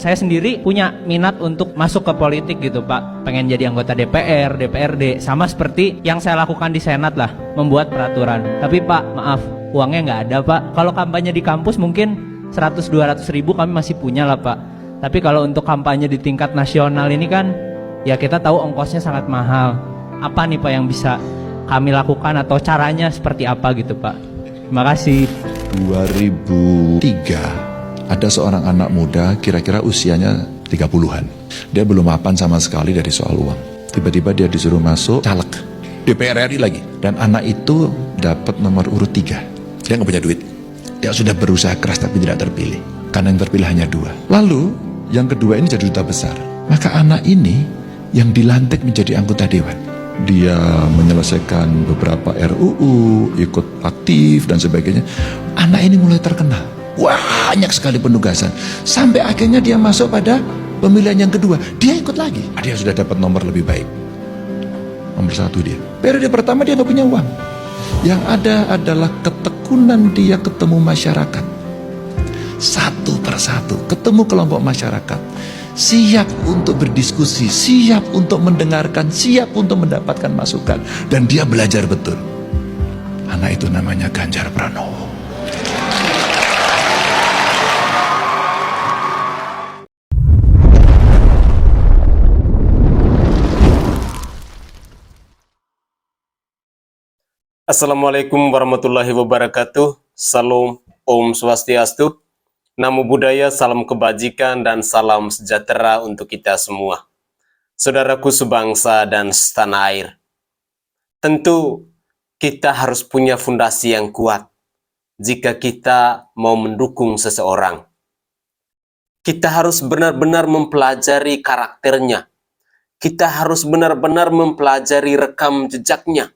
Saya sendiri punya minat untuk masuk ke politik gitu Pak. Pengen jadi anggota DPR, DPRD, sama seperti yang saya lakukan di Senat lah, membuat peraturan. Tapi Pak, maaf, uangnya nggak ada Pak. Kalau kampanye di kampus mungkin 100-200 ribu kami masih punya lah Pak. Tapi kalau untuk kampanye di tingkat nasional ini kan, ya kita tahu ongkosnya sangat mahal. Apa nih Pak yang bisa kami lakukan atau caranya seperti apa gitu Pak? Terima kasih. 2003 ada seorang anak muda kira-kira usianya 30-an. Dia belum mapan sama sekali dari soal uang. Tiba-tiba dia disuruh masuk caleg DPR RI lagi. Dan anak itu dapat nomor urut 3. Dia nggak punya duit. Dia sudah berusaha keras tapi tidak terpilih. Karena yang terpilih hanya 2. Lalu yang kedua ini jadi duta besar. Maka anak ini yang dilantik menjadi anggota dewan. Dia menyelesaikan beberapa RUU, ikut aktif dan sebagainya. Anak ini mulai terkenal. Banyak sekali penugasan. Sampai akhirnya dia masuk pada pemilihan yang kedua. Dia ikut lagi. Dia sudah dapat nomor lebih baik. Nomor 1 dia. Periode pertama dia nggak punya uang. Yang ada adalah ketekunan dia ketemu masyarakat. Satu persatu. Ketemu kelompok masyarakat. Siap untuk berdiskusi. Siap untuk mendengarkan. Siap untuk mendapatkan masukan. Dan dia belajar betul. Anak itu namanya Ganjar Pranowo. Assalamualaikum warahmatullahi wabarakatuh. Salam, Om Swastiastu. Namo Buddhaya, salam kebajikan dan salam sejahtera untuk kita semua. Saudaraku sebangsa dan setanah air. Tentu kita harus punya fondasi yang kuat jika kita mau mendukung seseorang. Kita harus benar-benar mempelajari karakternya. Kita harus benar-benar mempelajari rekam jejaknya.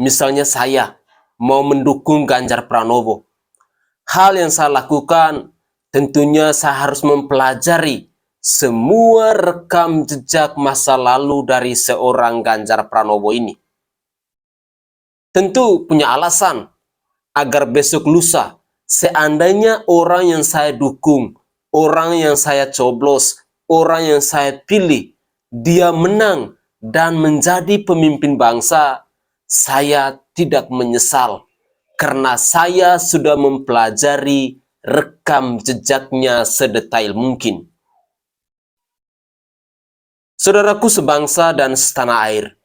Misalnya saya mau mendukung Ganjar Pranowo. Hal yang saya lakukan tentunya saya harus mempelajari semua rekam jejak masa lalu dari seorang Ganjar Pranowo ini. Tentu punya alasan agar besok lusa seandainya orang yang saya dukung, orang yang saya coblos, orang yang saya pilih, dia menang dan menjadi pemimpin bangsa, saya tidak menyesal karena saya sudah mempelajari rekam jejaknya sedetail mungkin. Saudaraku sebangsa dan setanah air,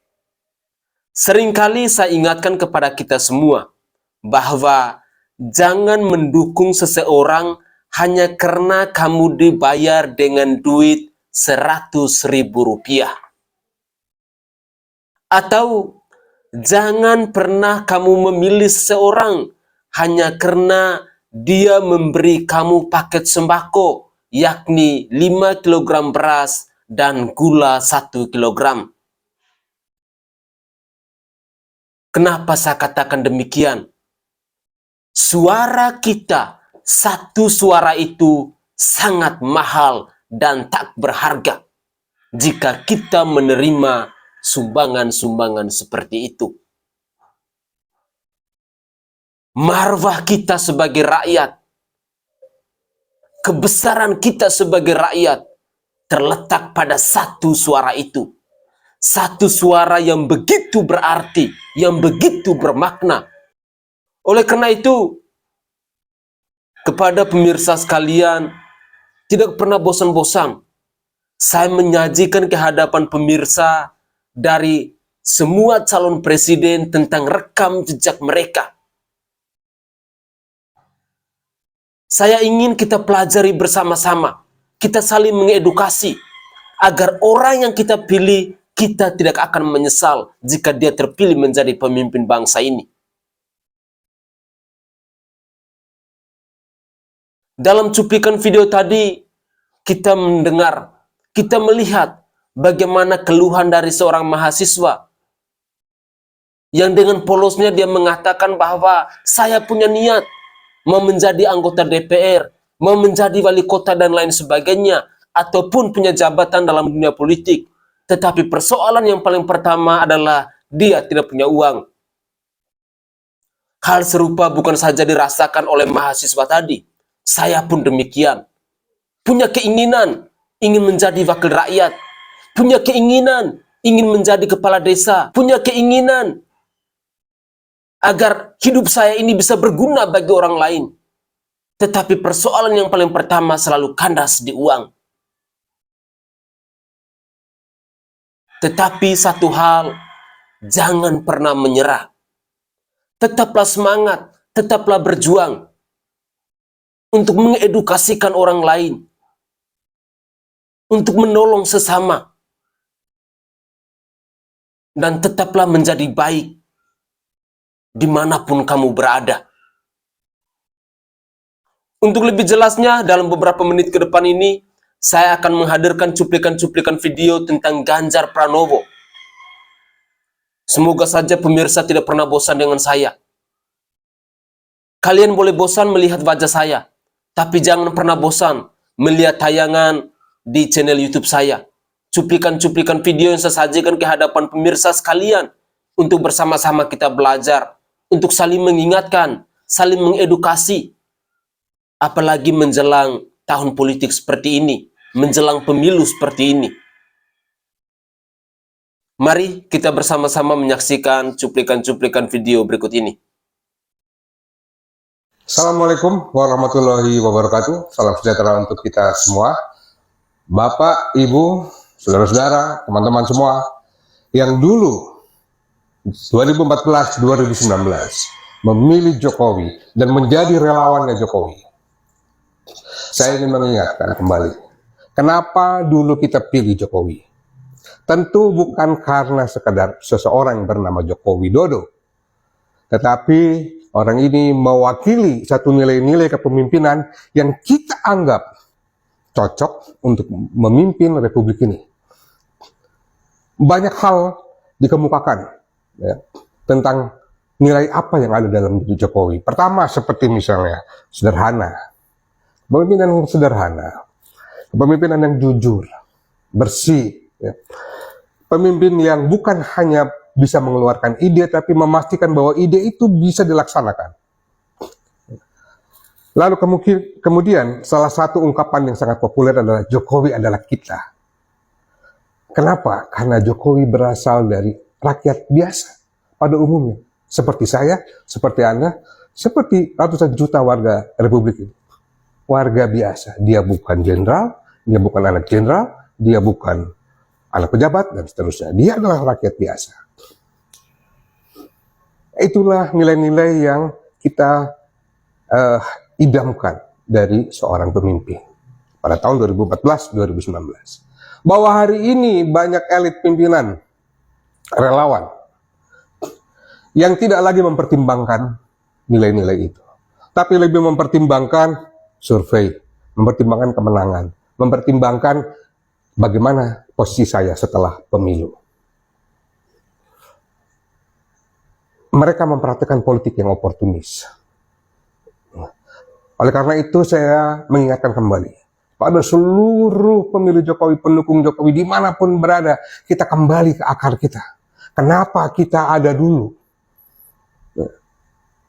seringkali saya ingatkan kepada kita semua bahwa jangan mendukung seseorang hanya karena kamu dibayar dengan duit 100.000 rupiah. Atau jangan pernah kamu memilih seseorang hanya karena dia memberi kamu paket sembako, yakni 5 kg beras dan gula 1 kg. Kenapa saya katakan demikian? Suara kita, satu suara itu sangat mahal dan tak berharga jika kita menerima sumbangan-sumbangan seperti itu. Marwah kita sebagai rakyat, kebesaran kita sebagai rakyat terletak pada satu suara itu. Satu suara yang begitu berarti, yang begitu bermakna. Oleh karena itu, kepada pemirsa sekalian, tidak pernah bosan-bosan saya menyajikan ke hadapan pemirsa dari semua calon presiden tentang rekam jejak mereka. Saya ingin kita pelajari bersama-sama, kita saling mengedukasi, agar orang yang kita pilih, kita tidak akan menyesal jika dia terpilih menjadi pemimpin bangsa ini. Dalam cuplikan video tadi, kita mendengar, kita melihat bagaimana keluhan dari seorang mahasiswa yang dengan polosnya dia mengatakan bahwa saya punya niat mau menjadi anggota DPR, mau menjadi wali kota dan lain sebagainya, ataupun punya jabatan dalam dunia politik. Tetapi persoalan yang paling pertama adalah dia tidak punya uang. Hal serupa bukan saja dirasakan oleh mahasiswa tadi. Saya pun demikian. punya keinginan ingin menjadi wakil rakyat, punya keinginan ingin menjadi kepala desa, punya keinginan agar hidup saya ini bisa berguna bagi orang lain. Tetapi persoalan yang paling pertama selalu kandas di uang. Tetapi satu hal, jangan pernah menyerah. Tetaplah semangat, tetaplah berjuang untuk mengedukasikan orang lain, untuk menolong sesama, dan tetaplah menjadi baik dimanapun kamu berada. Untuk lebih jelasnya, dalam beberapa menit ke depan ini, saya akan menghadirkan cuplikan-cuplikan video tentang Ganjar Pranowo. Semoga saja pemirsa tidak pernah bosan dengan saya. Kalian boleh bosan melihat wajah saya, tapi jangan pernah bosan melihat tayangan di channel YouTube saya. Cuplikan-cuplikan video yang saya sajikan ke hadapan pemirsa sekalian untuk bersama-sama kita belajar, untuk saling mengingatkan, saling mengedukasi. Apalagi menjelang tahun politik seperti ini, menjelang pemilu seperti ini. Mari kita bersama-sama menyaksikan cuplikan-cuplikan video berikut ini. Assalamualaikum warahmatullahi wabarakatuh. Salam sejahtera untuk kita semua. Bapak, Ibu, saudara-saudara, teman-teman semua yang dulu 2014-2019 memilih Jokowi dan menjadi relawannya Jokowi. Saya ingin mengingatkan kembali, kenapa dulu kita pilih Jokowi? Tentu bukan karena sekadar seseorang bernama Joko Widodo, tetapi orang ini mewakili satu nilai-nilai kepemimpinan yang kita anggap cocok untuk memimpin Republik ini. Banyak hal dikemukakan ya, tentang nilai apa yang ada dalam diri Jokowi. Pertama, seperti misalnya sederhana. Kepemimpinan yang sederhana, kepemimpinan yang jujur, bersih, ya. Pemimpin yang bukan hanya bisa mengeluarkan ide, tapi memastikan bahwa ide itu bisa dilaksanakan. Lalu kemudian salah satu ungkapan yang sangat populer adalah Jokowi adalah kita. Kenapa? Karena Jokowi berasal dari rakyat biasa pada umumnya. Seperti saya, seperti Anda, seperti ratusan juta warga Republik ini. Warga biasa, dia bukan jenderal, dia bukan anak jenderal, dia bukan anak pejabat, dan seterusnya. Dia adalah rakyat biasa. Itulah nilai-nilai yang kita idamkan dari seorang pemimpin pada tahun 2014-2019. Bahwa hari ini banyak elit pimpinan, relawan, yang tidak lagi mempertimbangkan nilai-nilai itu, tapi lebih mempertimbangkan survei, mempertimbangkan kemenangan, mempertimbangkan bagaimana posisi saya setelah pemilu. Mereka mempraktikkan politik yang oportunis. Oleh karena itu saya mengingatkan kembali pada seluruh pemilih Jokowi, pendukung Jokowi dimanapun berada, kita kembali ke akar kita. Kenapa kita ada dulu?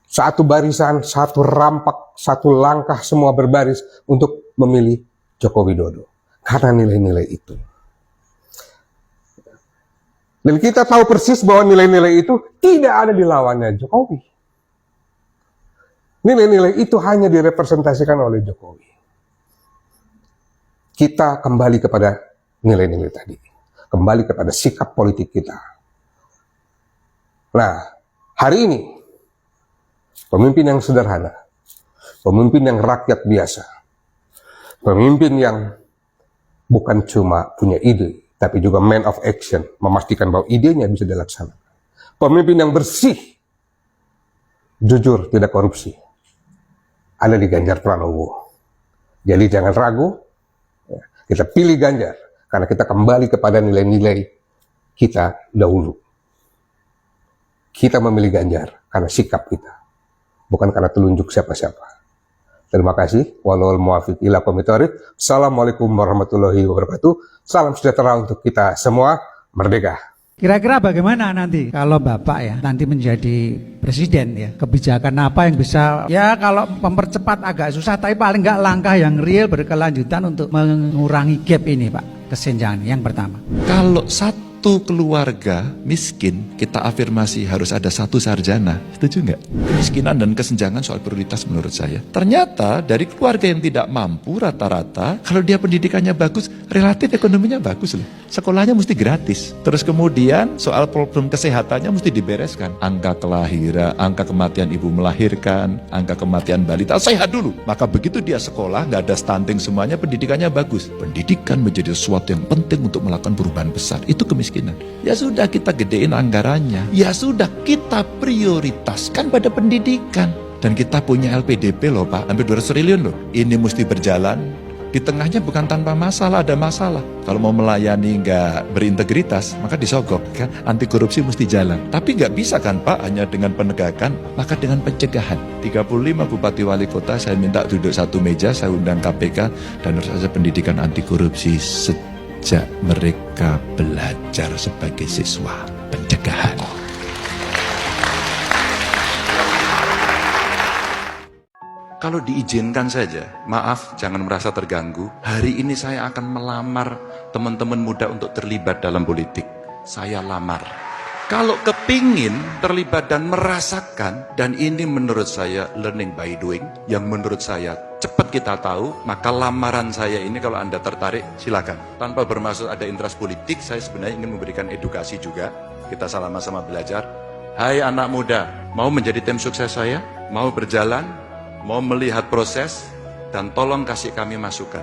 Satu barisan, satu rampak, satu langkah semua berbaris untuk memilih Joko Widodo. Karena nilai-nilai itu. Dan kita tahu persis bahwa nilai-nilai itu tidak ada di lawannya Jokowi. Nilai-nilai itu hanya direpresentasikan oleh Jokowi. Kita kembali kepada nilai-nilai tadi. Kembali kepada sikap politik kita. Nah, hari ini pemimpin yang sederhana, pemimpin yang rakyat biasa, pemimpin yang bukan cuma punya ide, tapi juga man of action, memastikan bahwa idenya bisa dilaksanakan. Pemimpin yang bersih, jujur, tidak korupsi, ada di Ganjar Pranowo. Jadi jangan ragu, kita pilih Ganjar, karena kita kembali kepada nilai-nilai kita dahulu. Kita memilih Ganjar karena sikap kita, bukan karena telunjuk siapa-siapa. Terima kasih. Wallahu muwaffiq ila aqwamit thoriq. Assalamualaikum warahmatullahi wabarakatuh. Salam sejahtera untuk kita semua. Merdeka! Kira-kira bagaimana nanti kalau Bapak ya nanti menjadi presiden ya, kebijakan apa yang bisa ya kalau mempercepat agak susah tapi paling nggak langkah yang real berkelanjutan untuk mengurangi gap ini Pak, kesenjangan yang pertama. Kalau satu keluarga miskin, kita afirmasi harus ada satu sarjana. Setuju nggak? Kemiskinan dan kesenjangan soal prioritas menurut saya. Ternyata dari keluarga yang tidak mampu rata-rata, kalau dia pendidikannya bagus, relatif ekonominya bagus loh. Sekolahnya mesti gratis. Terus kemudian soal problem kesehatannya mesti dibereskan. Angka kelahiran, angka kematian ibu melahirkan, angka kematian balita sehat dulu. Maka begitu dia sekolah, nggak ada stunting semuanya, pendidikannya bagus. Pendidikan menjadi sesuatu yang penting untuk melakukan perubahan besar. Itu kemiskinan. Ya sudah kita gedein anggarannya. Ya sudah kita prioritaskan pada pendidikan. Dan kita punya LPDP loh Pak, hampir 200 triliun loh. Ini mesti berjalan. Di tengahnya bukan tanpa masalah, ada masalah. Kalau mau melayani nggak berintegritas, maka disogok kan. Anti korupsi mesti jalan. Tapi nggak bisa kan Pak, hanya dengan penegakan, maka dengan pencegahan. 35 bupati wali kota saya minta duduk satu meja, saya undang KPK dan harus ada pendidikan anti korupsi sejak mereka belajar sebagai siswa. Pencegahan. Kalau diizinkan saja, maaf jangan merasa terganggu. Hari ini saya akan melamar teman-teman muda untuk terlibat dalam politik. Saya lamar. Kalau kepingin terlibat dan merasakan, dan ini menurut saya learning by doing, yang menurut saya cepat kita tahu, maka lamaran saya ini kalau Anda tertarik, silakan. Tanpa bermaksud ada interest politik, saya sebenarnya ingin memberikan edukasi juga. Kita sama-sama belajar. Hai anak muda, mau menjadi tim sukses saya? Mau berjalan? Mau melihat proses? Dan tolong kasih kami masukan.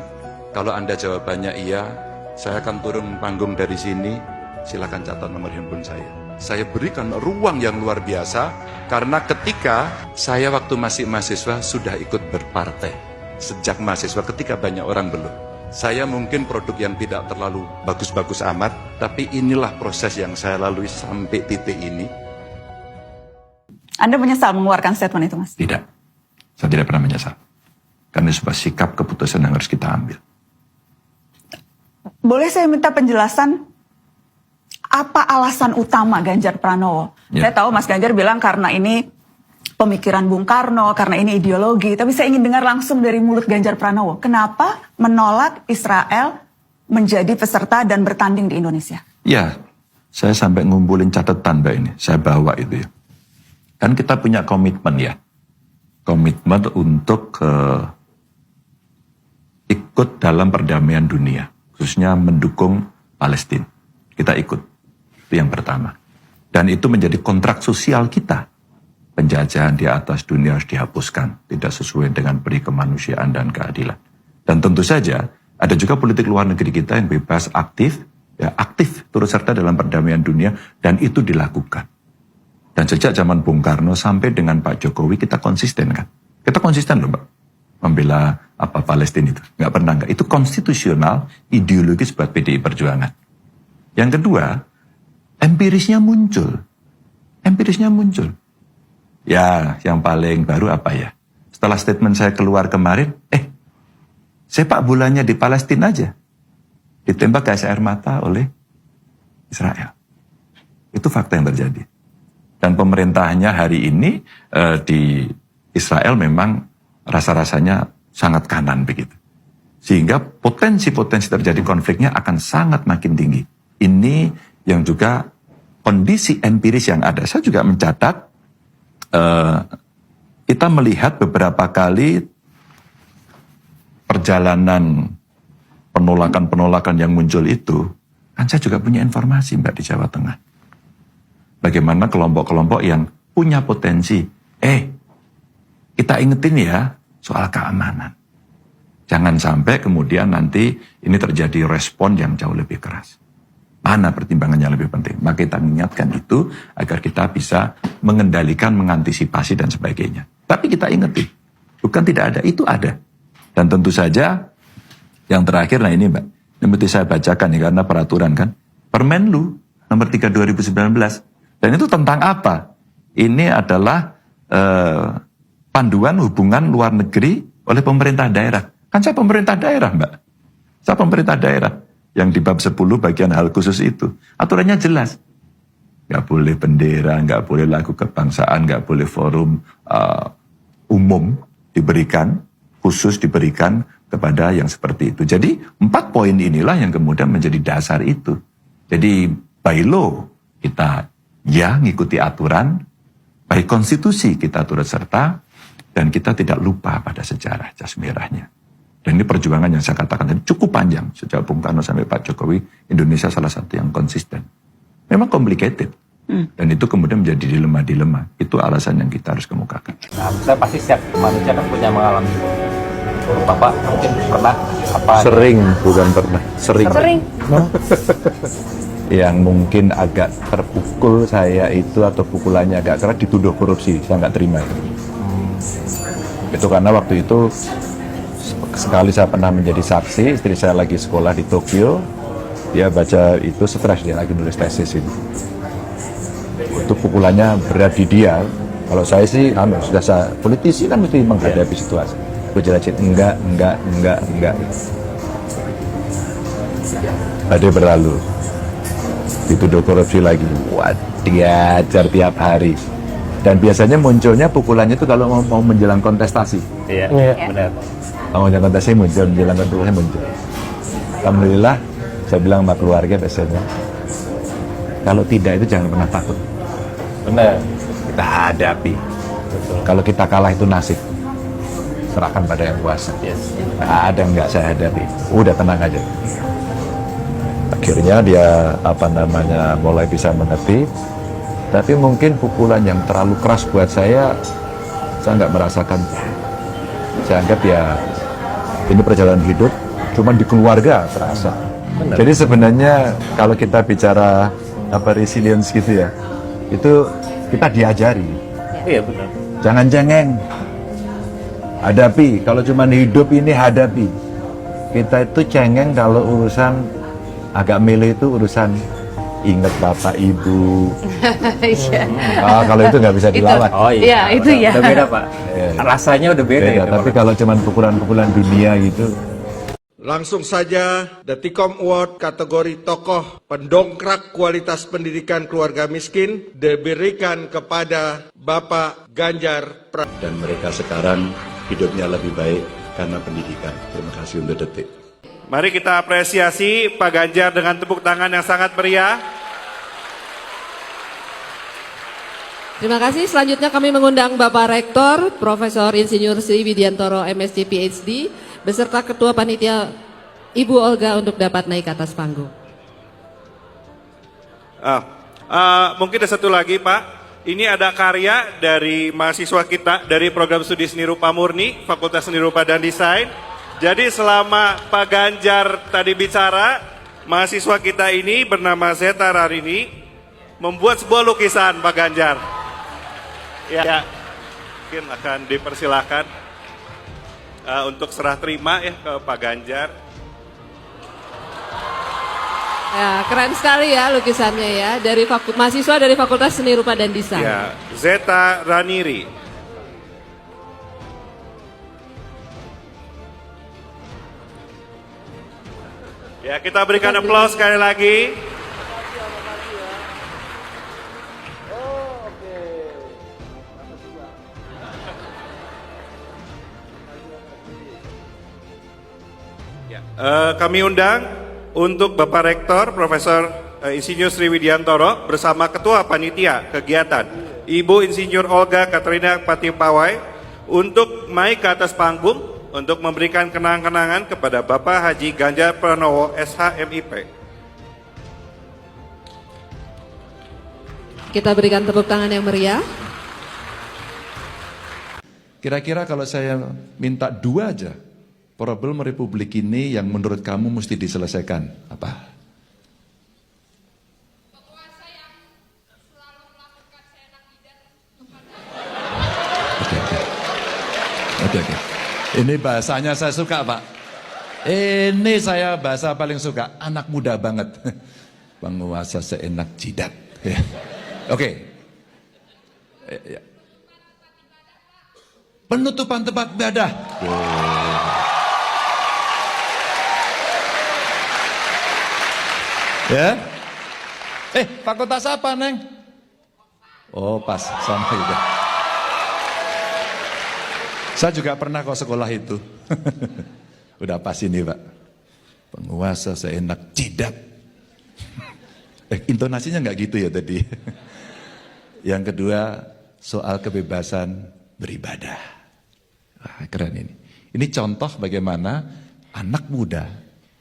Kalau Anda jawabannya iya, saya akan turun panggung dari sini, silakan catat nomor handphone saya. Saya berikan ruang yang luar biasa, karena ketika saya waktu masih mahasiswa sudah ikut berpartai. Sejak mahasiswa ketika banyak orang belum. Saya mungkin produk yang tidak terlalu bagus-bagus amat, tapi inilah proses yang saya lalui sampai titik ini. Anda menyesal mengeluarkan statement itu, Mas? Tidak. Saya tidak pernah menyesal. Karena sebuah sikap keputusan yang harus kita ambil. Boleh saya minta penjelasan apa alasan utama Ganjar Pranowo? Ya. Saya tahu Mas Ganjar bilang karena ini pemikiran Bung Karno, karena ini ideologi. Tapi saya ingin dengar langsung dari mulut Ganjar Pranowo. Kenapa menolak Israel menjadi peserta dan bertanding di Indonesia? Ya, saya sampai ngumpulin catatan Mbak ini. Saya bawa itu ya. Kan kita punya komitmen ya. Komitmen untuk ikut dalam perdamaian dunia, khususnya mendukung Palestina. Kita ikut, itu yang pertama. Dan itu menjadi kontrak sosial kita. Penjajahan di atas dunia harus dihapuskan, tidak sesuai dengan peri kemanusiaan dan keadilan. Dan tentu saja ada juga politik luar negeri kita yang bebas, aktif turut serta dalam perdamaian dunia, dan itu dilakukan. Dan sejak zaman Bung Karno sampai dengan Pak Jokowi kita konsisten kan. Kita konsisten loh Mbak. Membela Palestina itu. Nggak pernah nggak. Itu konstitusional, ideologis buat PDI Perjuangan. Yang kedua, empirisnya muncul. Ya, yang paling baru apa ya? Setelah statement saya keluar kemarin, sepak bolanya di Palestina aja ditembak gas air mata oleh Israel. Itu fakta yang terjadi. Dan pemerintahnya hari ini di Israel memang rasa-rasanya sangat kanan begitu. Sehingga potensi-potensi terjadi konfliknya akan sangat makin tinggi. Ini yang juga kondisi empiris yang ada. Saya juga mencatat, kita melihat beberapa kali perjalanan penolakan-penolakan yang muncul itu, kan saya juga punya informasi Mbak di Jawa Tengah. Bagaimana kelompok-kelompok yang punya potensi, kita ingetin ya soal keamanan. Jangan sampai kemudian nanti ini terjadi respon yang jauh lebih keras. Mana pertimbangan yang lebih penting? Maka kita mengingatkan itu agar kita bisa mengendalikan, mengantisipasi dan sebagainya. Tapi kita ingetin, bukan tidak ada, itu ada. Dan tentu saja yang terakhir, nah ini Mbak, ini mesti saya bacakan nih karena peraturan kan. Permenlu nomor 3 2019. Dan itu tentang apa? Ini adalah panduan hubungan luar negeri oleh pemerintah daerah. Kan saya pemerintah daerah Mbak. Saya pemerintah daerah. Yang di bab 10 bagian hal khusus itu. Aturannya jelas. nggak boleh bendera, nggak boleh lagu kebangsaan, nggak boleh forum umum diberikan, khusus diberikan kepada yang seperti itu. Jadi 4 poin inilah yang kemudian menjadi dasar itu. Jadi by law kita ya ngikuti aturan, by konstitusi kita turut serta, dan kita tidak lupa pada sejarah jas merahnya. Dan ini perjuangan yang saya katakan tadi cukup panjang. Sejak Bung Karno sampai Pak Jokowi, Indonesia salah satu yang konsisten. Memang complicated. Dan itu kemudian menjadi dilema-dilema. Itu alasan yang kita harus kemukakan. Nah, saya pasti setiap manusia kan punya mengalami. Bapak mungkin pernah apa? Sering, bukan pernah. Sering. No? Yang mungkin agak terpukul saya itu, atau pukulannya agak keras, dituduh korupsi. Saya nggak terima itu. Itu karena waktu itu sekali saya pernah menjadi saksi, istri saya lagi sekolah di Tokyo, dia baca itu stres, dia lagi nulis tesis itu. Itu pukulannya berat di dia. Kalau saya sih, sudah saya, politisi kan mesti menghadapi situasi. Gue jelasin, enggak. Ada berlalu, dituduh korupsi lagi, wah diajar tiap hari. Dan biasanya munculnya pukulannya itu kalau mau menjelang kontestasi. Iya, benar. Mau menjelang kontestasi muncul. Alhamdulillah, saya bilang sama keluarga biasanya, kalau tidak itu jangan pernah takut. Benar. Kita hadapi. Kalau kita kalah itu nasib. Serahkan pada yang kuasa. Yes. Nah, ada yang nggak saya hadapi. Udah tenang aja. Akhirnya dia mulai bisa mengerti. Tapi mungkin pukulan yang terlalu keras buat saya nggak merasakan. Saya anggap ya ini perjalanan hidup, cuman di keluarga terasa. Benar. Jadi sebenarnya kalau kita bicara resilience gitu ya, itu kita diajari. Iya benar. Jangan cengeng. Hadapi. Kalau cuman hidup ini hadapi. Kita itu cengeng kalau urusan agak milih itu urusan ingat bapak ibu. Iya. Kalau itu nggak bisa dilawan. Oh iya. Iya, itu ya. Udah beda Pak. Iya. Rasanya udah beda. Beda, gitu, tapi Pak. kalau cuman pukulan-pukulan dunia gitu, Langsung saja Detikom Award kategori tokoh pendongkrak kualitas pendidikan keluarga miskin diberikan kepada Bapak Ganjar Pranowo. dan mereka sekarang hidupnya lebih baik karena pendidikan. Terima kasih untuk Detik. Mari kita apresiasi Pak Ganjar dengan tepuk tangan yang sangat meriah. Terima kasih. Selanjutnya kami mengundang Bapak Rektor, Profesor Insinyur Sri Widiantoro MSc PhD, beserta Ketua Panitia Ibu Olga untuk dapat naik ke atas panggung. Mungkin ada satu lagi Pak. Ini ada karya dari mahasiswa kita dari program studi seni rupa murni, Fakultas Seni Rupa dan Desain. Jadi selama Pak Ganjar tadi bicara, mahasiswa kita ini bernama Zeta Rarini membuat sebuah lukisan Pak Ganjar. Ya, mungkin akan dipersilakan untuk serah terima ya ke Pak Ganjar. Ya, keren sekali ya lukisannya ya, dari mahasiswa dari Fakultas Seni Rupa dan Desain. Ya, Zeta Raniri. Ya, kita berikan aplaus sekali lagi. Ya, kami undang untuk Bapak Rektor Profesor Insinyur Sri Widiantoro bersama Ketua Panitia Kegiatan Ibu Insinyur Olga Katrina Patimpawai untuk naik ke atas panggung untuk memberikan kenang-kenangan kepada Bapak Haji Ganjar Pranowo SHMIP. Kita berikan tepuk tangan yang meriah. Kira-kira kalau saya minta 2 aja, problem Republik ini yang menurut kamu mesti diselesaikan, apa? Oke. Ini bahasanya saya suka, Pak. Ini saya bahasa paling suka, anak muda banget. Penguasa seenak jidat. Oke. Penutupan tempat ibadah. Ya. Fakultas apa, Neng? Oh, pas sama juga. Saya juga pernah kok sekolah itu. Udah pas ini, Pak. Penguasa seenak jidat. Intonasinya nggak gitu ya tadi. Yang kedua, soal kebebasan beribadah. Wah, keren ini. Ini contoh bagaimana anak muda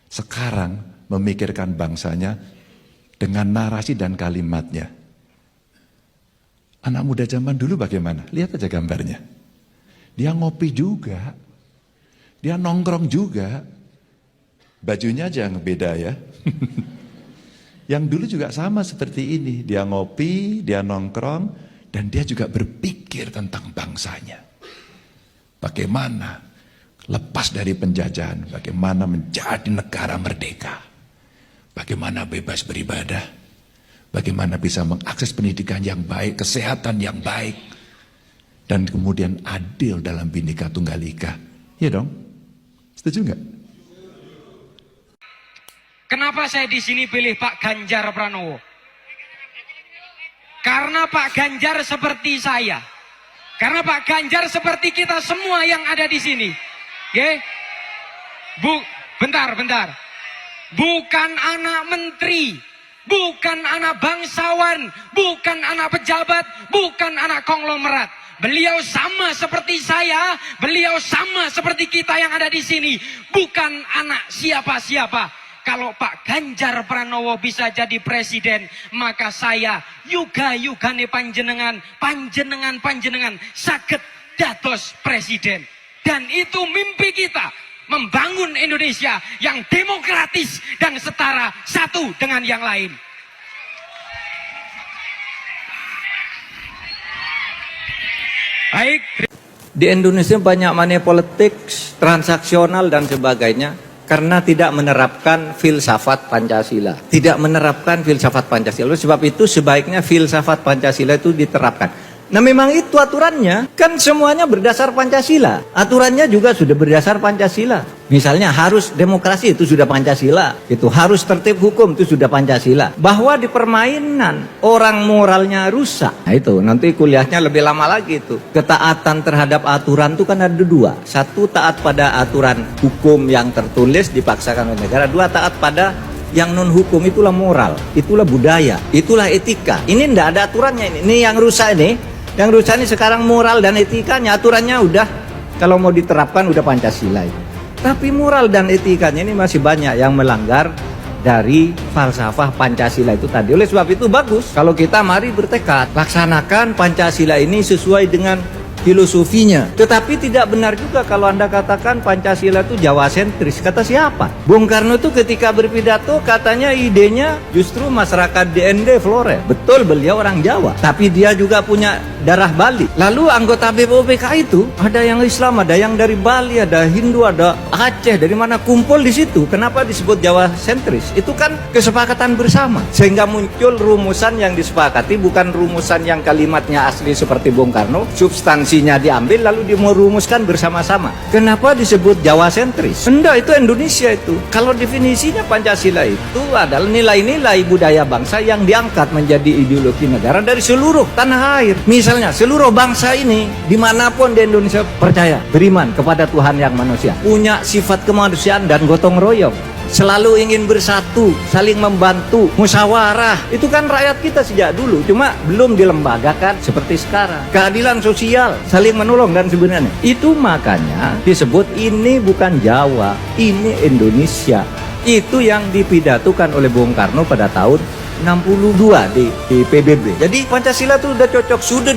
sekarang memikirkan bangsanya dengan narasi dan kalimatnya. Anak muda zaman dulu bagaimana? Lihat aja gambarnya. Dia ngopi juga. Dia nongkrong juga. Bajunya aja yang beda ya. Yang dulu juga sama seperti ini. Dia ngopi, dia nongkrong, dan dia juga berpikir tentang bangsanya. Bagaimana lepas dari penjajahan, bagaimana menjadi negara merdeka, bagaimana bebas beribadah, bagaimana bisa mengakses pendidikan yang baik, kesehatan yang baik, dan kemudian adil dalam Bhinneka Tunggal Ika. Iya dong? Setuju nggak? Kenapa saya di sini pilih Pak Ganjar Pranowo? Karena Pak Ganjar seperti saya. Karena Pak Ganjar seperti kita semua yang ada di sini. Oke? Bentar. Bukan anak menteri, bukan anak bangsawan, bukan anak pejabat, bukan anak konglomerat. Beliau sama seperti saya, beliau sama seperti kita yang ada di sini. Bukan anak siapa-siapa. Kalau Pak Ganjar Pranowo bisa jadi presiden, maka saya yuga-yugane panjenengan saged dados presiden. Dan itu mimpi kita, membangun Indonesia yang demokratis dan setara satu dengan yang lain. Baik. Di Indonesia banyak money politics, transaksional dan sebagainya. Karena tidak menerapkan filsafat Pancasila. Tidak menerapkan filsafat Pancasila. Sebab itu sebaiknya filsafat Pancasila itu diterapkan. Nah memang itu aturannya. Kan semuanya berdasar Pancasila. Aturannya juga sudah berdasar Pancasila. Misalnya harus demokrasi itu sudah Pancasila. Itu harus tertib hukum itu sudah Pancasila. Bahwa di permainan orang moralnya rusak. Nah itu nanti kuliahnya lebih lama lagi itu. Ketaatan terhadap aturan itu kan ada dua. Satu taat pada aturan hukum yang tertulis dipaksakan oleh negara. Dua taat pada yang non hukum, itulah moral, itulah budaya, itulah etika. Ini ndak ada aturannya ini yang rusak ini. Yang rusak ini sekarang moral dan etikanya, aturannya udah kalau mau diterapkan udah Pancasila itu. Tapi moral dan etikanya ini masih banyak yang melanggar dari falsafah Pancasila itu tadi. Oleh sebab itu bagus kalau kita mari bertekad laksanakan Pancasila ini sesuai dengan filosofinya. Tetapi tidak benar juga kalau Anda katakan Pancasila itu Jawa sentris. Kata siapa? Bung Karno itu ketika berpidato katanya idenya justru masyarakat DND Flores. Betul beliau orang Jawa, tapi dia juga punya darah Bali. Lalu anggota BPOPK itu ada yang Islam, ada yang dari Bali, ada Hindu, ada Aceh, dari mana kumpul di situ. Kenapa disebut Jawa sentris? Itu kan kesepakatan bersama. Sehingga muncul rumusan yang disepakati, bukan rumusan yang kalimatnya asli seperti Bung Karno, substansinya diambil lalu dimerumuskan bersama-sama. Kenapa disebut Jawa sentris? Enggak, itu Indonesia itu. Kalau definisinya Pancasila itu adalah nilai-nilai budaya bangsa yang diangkat menjadi ideologi negara dari seluruh tanah air. Misalnya seluruh bangsa ini dimanapun di Indonesia percaya, beriman kepada Tuhan yang manusia, punya sifat kemanusiaan dan gotong royong, selalu ingin bersatu, saling membantu, musyawarah. Itu kan rakyat kita sejak dulu, cuma belum dilembagakan seperti sekarang. Keadilan sosial, saling menolong dan sebenarnya. Itu makanya disebut ini bukan Jawa, ini Indonesia. Itu yang dipidatukan oleh Bung Karno pada tahun 62 di PBB. Jadi Pancasila itu sudah cocok, sudah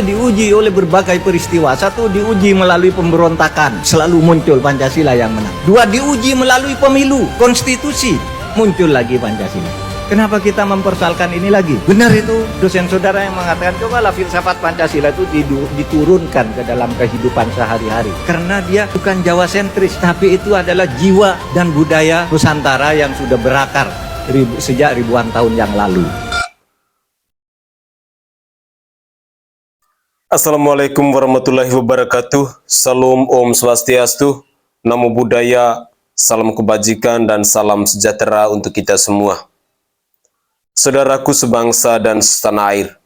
diuji oleh berbagai peristiwa. Satu, diuji melalui pemberontakan, selalu muncul Pancasila yang menang. Dua, diuji melalui pemilu, konstitusi, muncul lagi Pancasila. Kenapa kita mempersoalkan ini lagi? Benar itu dosen saudara yang mengatakan cobalah filsafat Pancasila itu diturunkan ke dalam kehidupan sehari-hari. Karena dia bukan Jawa sentris, tapi itu adalah jiwa dan budaya Nusantara yang sudah berakar sejak ribuan tahun yang lalu. Assalamualaikum warahmatullahi wabarakatuh. Salam Om Swastiastu, Namo Buddhaya, salam kebajikan dan salam sejahtera untuk kita semua. Saudaraku sebangsa dan setanah air,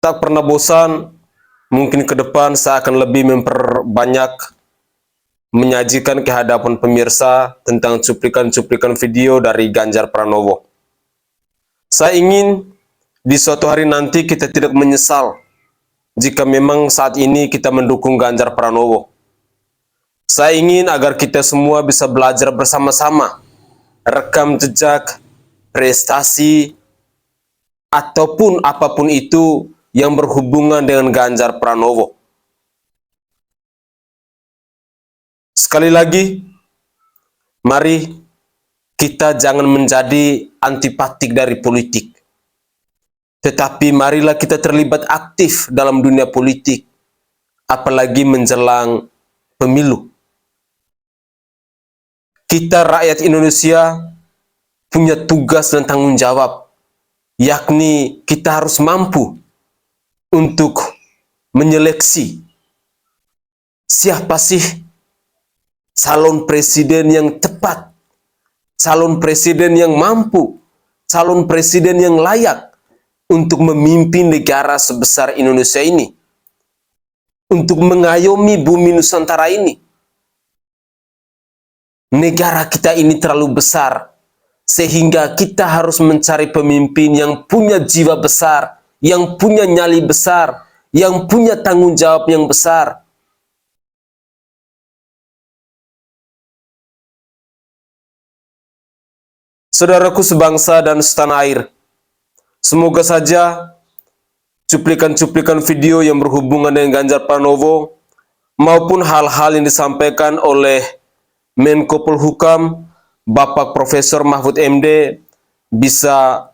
Tak pernah bosan, mungkin ke depan saya akan lebih memperbanyak menyajikan ke hadapan pemirsa tentang cuplikan-cuplikan video dari Ganjar Pranowo. Saya ingin di suatu hari nanti kita tidak menyesal jika memang saat ini kita mendukung Ganjar Pranowo. Saya ingin agar kita semua bisa belajar bersama-sama, rekam jejak, prestasi, ataupun apapun itu yang berhubungan dengan Ganjar Pranowo. Sekali lagi, mari kita jangan menjadi antipatik dari politik. Tetapi marilah kita terlibat aktif dalam dunia politik, apalagi menjelang pemilu. Kita rakyat Indonesia punya tugas dan tanggung jawab, yakni kita harus mampu untuk menyeleksi siapa sih calon presiden yang tepat, calon presiden yang mampu, calon presiden yang layak untuk memimpin negara sebesar Indonesia ini, untuk mengayomi bumi Nusantara ini. Negara kita ini terlalu besar, sehingga kita harus mencari pemimpin yang punya jiwa besar, yang punya nyali besar, yang punya tanggung jawab yang besar. Saudaraku sebangsa dan setanah air, semoga saja cuplikan-cuplikan video yang berhubungan dengan Ganjar Pranowo maupun hal-hal yang disampaikan oleh Menko Polhukam, Bapak Profesor Mahfud MD bisa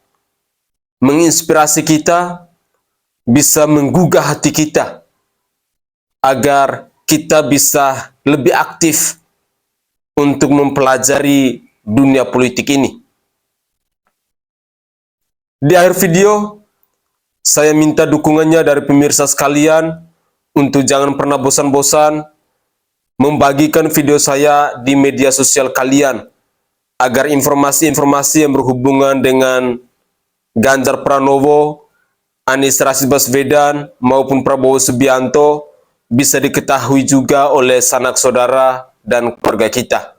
menginspirasi kita, bisa menggugah hati kita, agar kita bisa lebih aktif untuk mempelajari dunia politik ini. Di akhir video, saya minta dukungannya dari pemirsa sekalian untuk jangan pernah bosan-bosan membagikan video saya di media sosial kalian, agar informasi-informasi yang berhubungan dengan Ganjar Pranowo, Anies Rashid Baswedan, maupun Prabowo Subianto bisa diketahui juga oleh sanak saudara dan keluarga kita.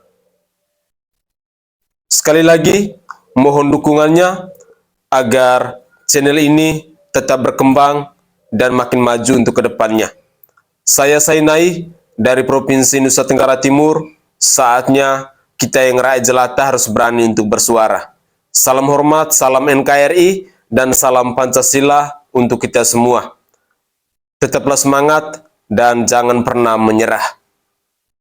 Sekali lagi, mohon dukungannya agar channel ini tetap berkembang dan makin maju untuk kedepannya. Saya Sainai dari Provinsi Nusa Tenggara Timur. Saatnya kita yang rakyat jelata harus berani untuk bersuara. Salam hormat, salam NKRI, dan salam Pancasila untuk kita semua. Tetaplah semangat dan jangan pernah menyerah.